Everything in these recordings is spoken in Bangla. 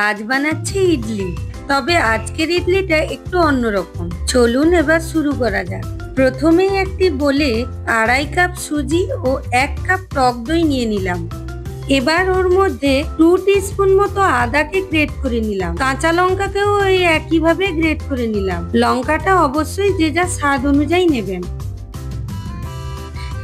আজ বানাচ্ছি ইডলি। তবে আজকের ইডলিটা একটু অন্যরকম। চলুন এবার শুরু করা যাক। প্রথমেই একটি বোলে 2.5 কাপ সুজি ও 1 কাপ টক দই নিয়ে নিলাম। এবার ওর মধ্যে 2 টিস্পুন মতো আদাকে গ্রেট করে নিলাম। কাঁচা লঙ্কাকেও ওই একইভাবে গ্রেট করে নিলাম। লঙ্কাটা অবশ্যই যে যা স্বাদ অনুযায়ী নেবেন।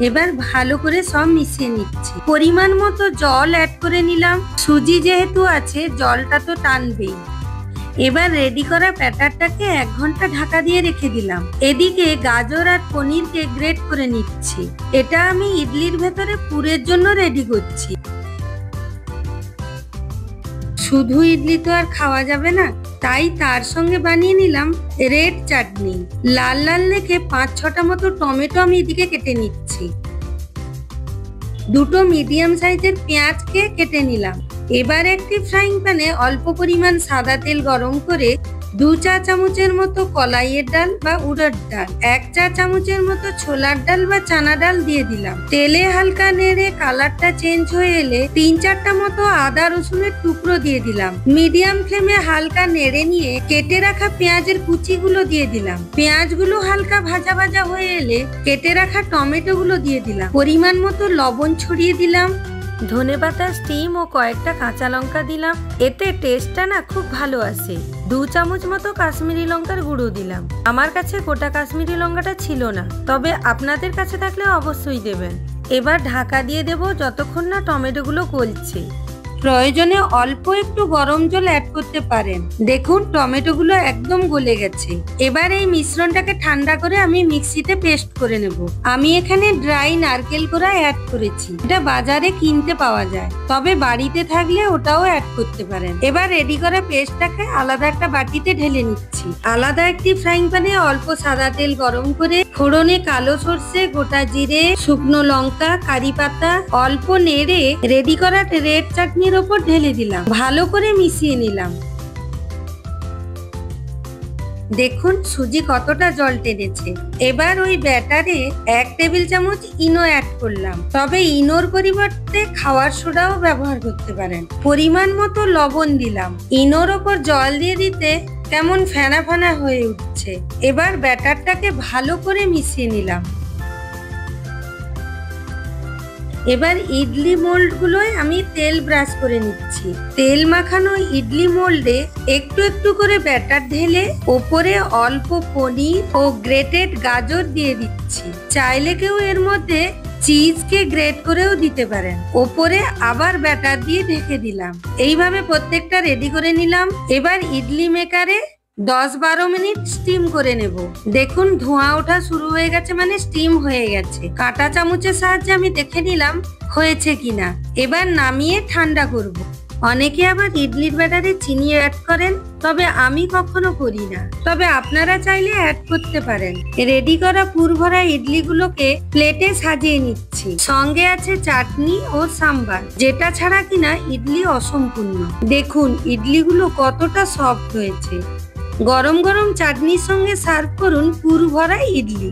এবার ভালো করে সব মিশিয়ে নিচ্ছি। পরিমাণ মতো জল অ্যাড করে নিলাম। সুজি যেহেতু আছে জলটা তো টানবেই। এবার রেডি করা ব্যাটারটাকে 1 ঘন্টা ঢাকা দিয়ে রেখে দিলাম। এদিকে গাজর আর পনিরকে গ্রেট করে নিচ্ছি। এটা আমি ইডলির ভেতরে পুরের জন্য রেডি করছি। শুধু ইডলি তো আর খাওয়া যাবে না, তাই তার সঙ্গে বানিয়ে নিলাম রেড চাটনি। লাল লাল রেখে 5-6টা মতো টমেটো আমি এদিকে কেটে নিচ্ছি। 2টো মিডিয়াম সাইজের পেঁয়াজকে কেটে নিলাম। এবার একটি ফ্রাইং প্যানে অল্প পরিমাণ সাদা তেল গরম করে 2 চা চামচের মতো কলাইয়ের ডাল বা উড়দ ডাল, 1 চা চামচের মতো ছোলার ডাল বা চানা ডাল দিয়ে দিলাম। তেলে হালকা নেড়ে কালারটা চেঞ্জ হয়ে এলে 3-4টা মতো আদা রসুনের টুকরো দিয়ে দিলাম। মিডিয়াম ফ্লেমে হালকা নেড়ে নিয়ে কেটে রাখা পেঁয়াজের কুচিগুলো দিয়ে দিলাম। পেঁয়াজগুলো হালকা ভাজা ভাজা হয়ে এলে কেটে রাখা টমেটো গুলো দিয়ে দিলাম। পরিমাণ মতো লবণ ছড়িয়ে দিলাম। ধনেপাতা স্টিম ও কয়েকটা কাঁচা লঙ্কা দিলাম। এতে টেস্টটা না খুব ভালো আসে। 2 চামচ মতো কাশ্মীরি লঙ্কার গুঁড়ো দিলাম। আমার কাছে গোটা কাশ্মীরি লঙ্কাটা ছিল না, তবে আপনাদের কাছে থাকলে অবশ্যই দেবেন। এবার ঢাকা দিয়ে দেব যতক্ষণ না টমেটোগুলো গলছে। প্রয়োজনে অল্প একটু গরম জল অ্যাড করতে পারেন। দেখুন টমেটোগুলো একদম গলে গেছে। এবার এই মিশ্রণটাকে ঠান্ডা করে আমি মিক্সিতে পেস্ট করে নেব। আমি এখানে ড্রাই নারকেল কোড়া অ্যাড করেছি। এটা বাজারে কিনতে পাওয়া যায়, তবে বাড়িতে থাকলে ওটাও অ্যাড করতে পারেন। এবার রেডি করা পেস্টটাকে আলাদা একটা বাটিতে ঢেলে নিচ্ছি। আলাদা একটি ফ্রাইং প্যানে অল্প সাদা তেল গরম করে ফোড়নে কালো সরষে, গোটা জিরে, শুকনো লঙ্কা, কারি পাতা অল্প নেড়ে রেডি করা রেড চাটনির ওপর ঢেলে দিলাম। ভালো করে মিশিয়ে নিলাম। দেখুন সুজি কতটা জল টেনেছে। এবার ওই ব্যাটারে 1 টেবিল চামচ ইনো অ্যাড করলাম, তবে ইনোর পরিবর্তে খাওয়ার সোডাও ব্যবহার করতে পারেন। পরিমাণ মতো লবণ দিলাম। ইনোর ওপর জল দিয়ে দিতে কেমন ফেনা ফেনা হয়ে উঠছে। এবার ব্যাটারটাকে ভালো করে মিশিয়ে নিলাম। এবার ইডলি মোল্ড গুলোয় আমি তেল ব্রাশ করে নিচ্ছি। তেল মাখানো ইডলি মোল্ডে একটু একটু করে ব্যাটার ঢেলে ওপরে অল্প পনির ও গ্রেটেড গাজর দিয়ে দিচ্ছি। চাইলে কেউ এর মধ্যে চিজকে গ্রেট করেও দিতে পারেন। ওপরে আবার ব্যাটার দিয়ে ঢেকে দিলাম। এইভাবে প্রত্যেকটা রেডি করে নিলাম। এবার ইডলি মেকারে 10-12 মিনিট স্টিম করে নেব। দেখুন ধোঁয়া ওঠা শুরু হয়ে গেছে, মানে স্টিম হয়ে গেছে। কাঁটা চামচের সাহায্যে আমি দেখে নিলাম হয়েছে কিনা। এবার নামিয়ে ঠান্ডা করব। অনেকে আবার ইডলির ব্যাটারে চিনি অ্যাড করেন, তবে আমি কখনো করি না। তবে আপনারা চাইলে অ্যাড করতে পারেন। রেডি করা পুরভরা ইডলিগুলোকে প্লেটে সাজিয়ে নিচ্ছি। সঙ্গে আছে চাটনি ও সাম্বার, যেটা ছাড়া কিনা ইডলি অসম্পূর্ণ। দেখুন ইডলিগুলো কতটা সফট হয়েছে। গরম গরম চাটনির সঙ্গে সার্ভ করুন পুরভরা ইডলি।